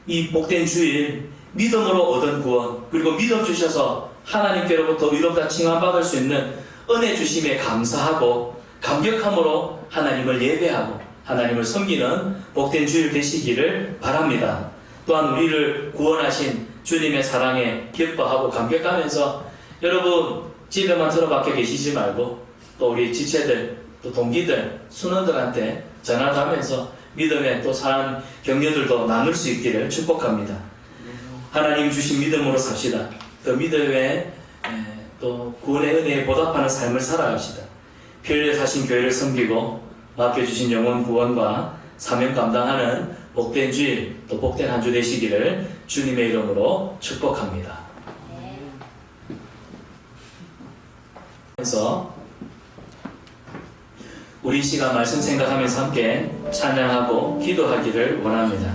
이 복된 주일 믿음으로 얻은 구원, 그리고 믿음 주셔서 하나님께로부터 의롭다 칭함받을 수 있는 은혜 주심에 감사하고 감격함으로 하나님을 예배하고 하나님을 섬기는 복된 주일 되시기를 바랍니다. 또한 우리를 구원하신 주님의 사랑에 기뻐하고 감격하면서 여러분 집에만 들어박혀 계시지 말고 또 우리 지체들, 또 동기들, 순원들한테 전화도 하면서 믿음의 또 사랑 격려들도 나눌 수 있기를 축복합니다. 하나님 주신 믿음으로 삽시다. 그 믿음에 또 구원의 은혜에 보답하는 삶을 살아갑시다. 피 흘려 사신 교회를 섬기고 맡겨주신 영혼 구원과 사명 감당하는 복된 주일, 또 복된 한 주 되시기를 주님의 이름으로 축복합니다. 그래서 우리 시간 말씀 생각하면서 함께 찬양하고 기도하기를 원합니다.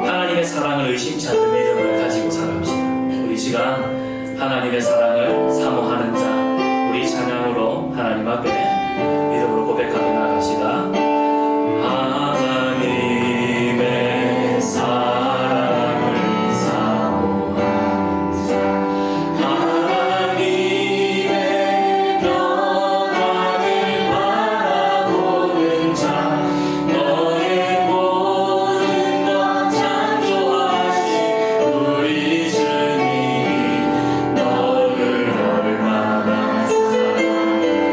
하나님의 사랑을 의심치 않는 믿음을 가지고 살아갑시다. 우리 시간 하나님의 사랑을 사모하는 자, 우리 찬양으로 하나님 앞에 믿음으로 고백하며 나아갑시다. 하나님의 사랑을 사모하는 자, 하나님의 평안을 바라보는 자, 너의 모든 것 창조하신 우리 주님이 너를 얼마나 사랑하시는지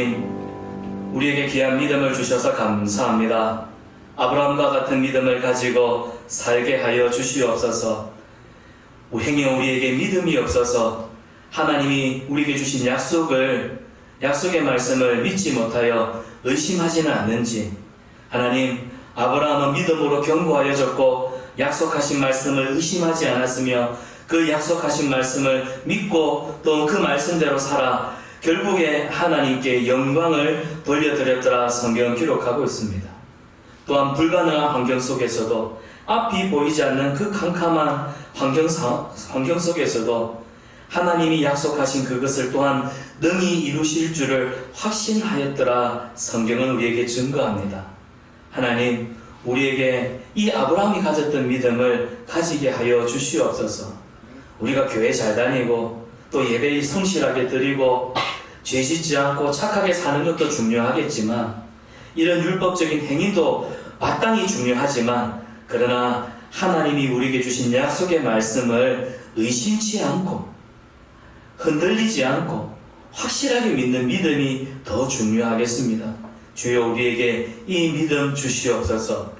하나님, 우리에게 귀한 믿음을 주셔서 감사합니다. 아브라함과 같은 믿음을 가지고 살게 하여 주시옵소서. 행여 우리에게 믿음이 없어서 하나님이 우리에게 주신 약속의 말씀을 믿지 못하여 의심하지는 않는지, 하나님, 아브라함은 믿음으로 견고하여졌고 약속하신 말씀을 의심하지 않았으며 그 약속하신 말씀을 믿고 또 그 말씀대로 살아 결국에 하나님께 영광을 돌려드렸더라 성경은 기록하고 있습니다. 또한 불가능한 환경 속에서도, 앞이 보이지 않는 그 캄캄한 환경 속에서도 하나님이 약속하신 그것을 또한 능히 이루실 줄을 확신하였더라 성경은 우리에게 증거합니다. 하나님, 우리에게 이 아브라함이 가졌던 믿음을 가지게 하여 주시옵소서. 우리가 교회 잘 다니고 또 예배에 성실하게 드리고 죄 짓지 않고 착하게 사는 것도 중요하겠지만, 이런 율법적인 행위도 마땅히 중요하지만, 그러나 하나님이 우리에게 주신 약속의 말씀을 의심치 않고 흔들리지 않고 확실하게 믿는 믿음이 더 중요하겠습니다. 주여, 우리에게 이 믿음 주시옵소서.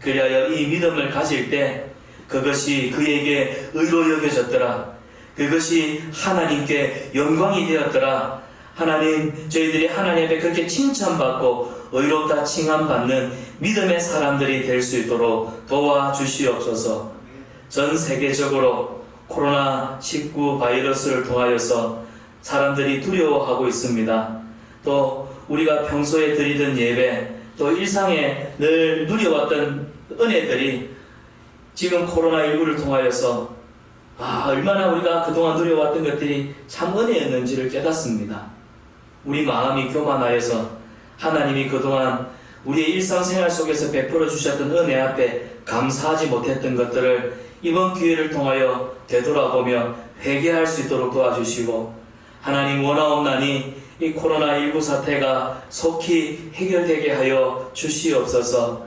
그리하여 이 믿음을 가질 때 그것이 그에게 의로 여겨졌더라, 그것이 하나님께 영광이 되었더라. 하나님, 저희들이 하나님 앞에 그렇게 칭찬받고 의롭다 칭함받는 믿음의 사람들이 될 수 있도록 도와주시옵소서. 전 세계적으로 코로나19 바이러스를 통하여서 사람들이 두려워하고 있습니다. 또 우리가 평소에 드리던 예배, 또 일상에 늘 누려왔던 은혜들이 지금 코로나19를 통하여서 얼마나 우리가 그동안 누려왔던 것들이 참 은혜였는지를 깨닫습니다. 우리 마음이 교만하여서 하나님이 그동안 우리의 일상생활 속에서 베풀어 주셨던 은혜 앞에 감사하지 못했던 것들을 이번 기회를 통하여 되돌아보며 회개할 수 있도록 도와주시고, 하나님, 원하옵나니 이 코로나19 사태가 속히 해결되게 하여 주시옵소서.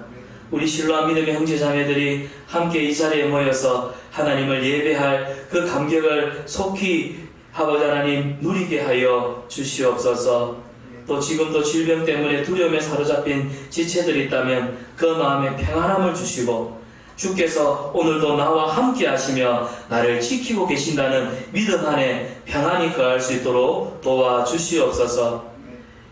우리 신로한 믿음의 형제자매들이 함께 이 자리에 모여서 하나님을 예배할 그 감격을 속히 아버지 하나님 누리게 하여 주시옵소서. 또 지금도 질병 때문에 두려움에 사로잡힌 지체들이 있다면 그 마음에 평안함을 주시고, 주께서 오늘도 나와 함께 하시며 나를 지키고 계신다는 믿음 안에 평안히 거할 수 있도록 도와주시옵소서.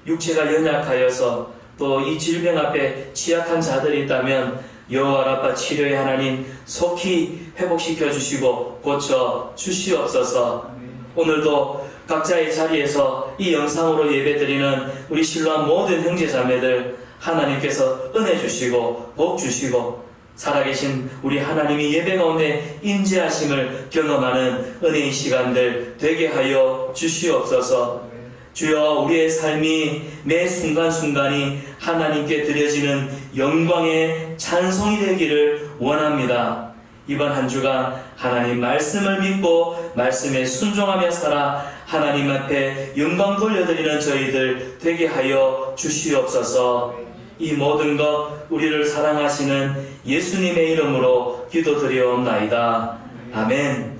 육체가 연약하여서 또 이 질병 앞에 취약한 자들이 있다면 여호와 라파 치료의 하나님 속히 회복시켜 주시고 고쳐 주시옵소서. 오늘도 각자의 자리에서 이 영상으로 예배드리는 우리 신로한 모든 형제자매들, 하나님께서 은혜 주시고 복 주시고 살아계신 우리 하나님이 예배 가운데 임재하심을 경험하는 은혜의 시간들 되게 하여 주시옵소서. 주여, 우리의 삶이 매 순간순간이 하나님께 드려지는 영광의 찬송이 되기를 원합니다. 이번 한 주간 하나님 말씀을 믿고 말씀에 순종하며 살아 하나님 앞에 영광 돌려드리는 저희들 되게 하여 주시옵소서. 이 모든 것 우리를 사랑하시는 예수님의 이름으로 기도드리옵나이다. 아멘.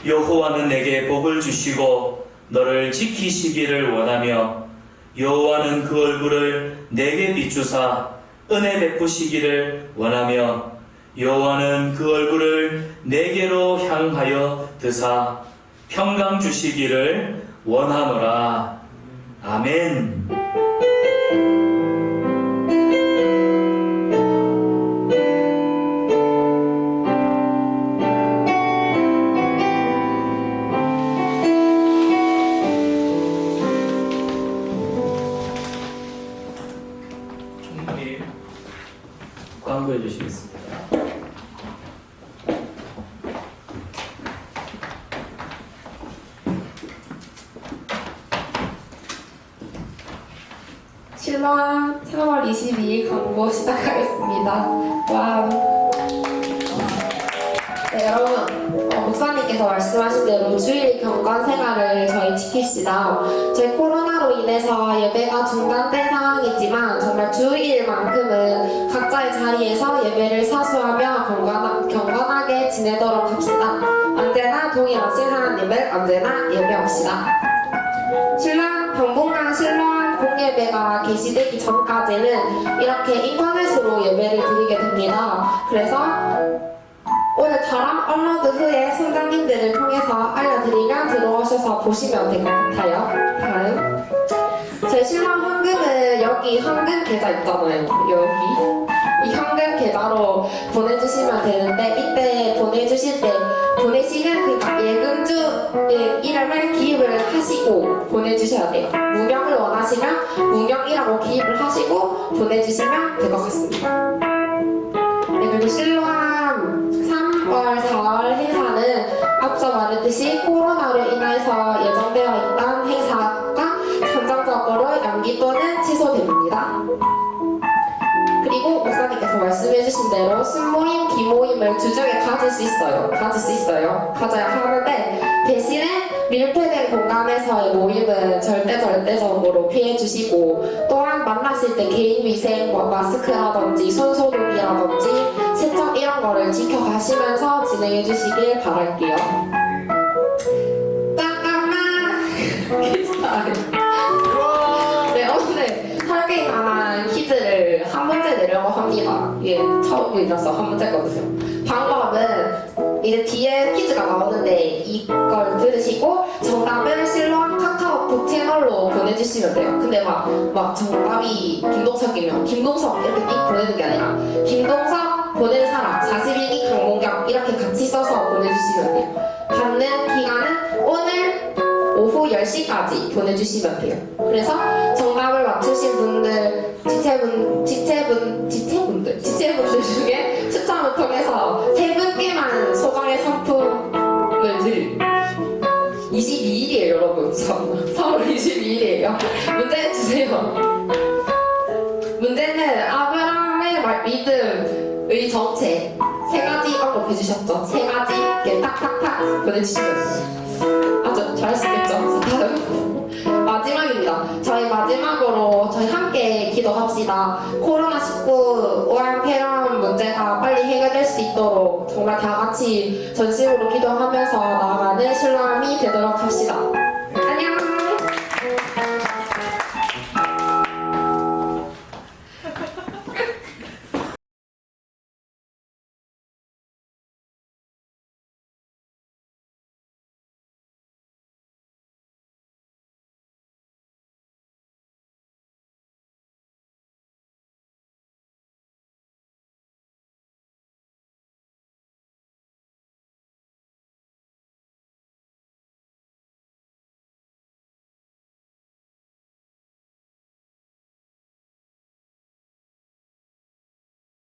여호와는 내게 복을 주시고 너를 지키시기를 원하며 여호와는 그 얼굴을 내게 비추사 은혜 베푸시기를 원하며 여호와는 그 얼굴을 내게로 향하여 드사 평강 주시기를 원하노라. 아멘. 총무님 광고해 주시겠습니다. 신랑 3월 22일 광고 시작하겠습니다. 와우. 네, 여러분, 목사님께서 말씀하신 대로 주일 경건 생활을 저희 지킵시다. 저희 코로나로 인해서 예배가 중단된 상황이지만 정말 주일만큼은 각자의 자리에서 예배를 사수하며 경건하게 지내도록 합시다. 언제나 동일하신 하나님을 언제나 예배합시다. 신랑 병분강 신랑 예배가 개시되기 전까지는 이렇게 인터넷으로 예배를 드리게 됩니다. 그래서 오늘 저랑 업로드 후에 선장님들을 통해서 알려드리면 들어오셔서 보시면 될 것 같아요. 다음. 제 신랑 헌금은 여기 헌금 계좌 있잖아요. 여기. 이 현금 계좌로 보내주시면 되는데 이때 보내주실 때 보내시는 그러니까 예금주의 이름을 기입을 하시고 보내주셔야 돼요. 무명을 원하시면 무명이라고 기입을 하시고 보내주시면 될 것 같습니다. 네, 그리고 실로암 3월 4월 행사는 앞서 말했듯이 코로나로 인해서 예정되어 있던 행사가 선정적으로 연기 또는 취소됩니다. 그리고 목사님께서 말씀해주신 대로 순모임, 기모임을 주중에 가질 수 있어요. 가져야 하는데 대신에 밀폐된 공간에서의 모임은 절대적으로 피해주시고 또한 만나실 때 개인 위생, 뭐 마스크라든지 손소독이라든지 세척 이런 거를 지켜가시면서 진행해주시길 바랄게요. 잠깐만! 괜찮아요. 네, 오늘 설계에 관한 퀴즈를 한 문제 내려고 합니다. 이게 처음이라서 한 문제거든요. 방법은 이제 뒤에 퀴즈가 나오는데 이걸 들으시고 정답은 실로암 카카오톡 채널로 보내주시면 돼요. 근데 막 정답이 김동석이면 김동석 이렇게 띡 보내는 게 아니라 김동석 보낸 사람 41기 강공격 이렇게 같이 써서 보내주시면 돼요. 받는 기간은 오늘 오후 10시까지 보내주시면 돼요. 그래서 정답을 맞추신 분들, 지체분들 중에 추첨을 통해서 3분께만 소정의 상품을 드릴 22일이에요, 여러분. 3월 22일이에요. 문제 주세요. 문제는 아브라함의 믿음의 정체 3가지 언급해 주셨죠. 3가지 이렇게 탁탁탁 보내주시면 돼요. 아주 잘할 수 있겠죠? 다음 마지막입니다. 저희 마지막으로 저희 함께 기도합시다. 코로나19 오한폐렴 문제가 빨리 해결될 수 있도록 정말 다 같이 전심으로 기도하면서 나아가는 신랑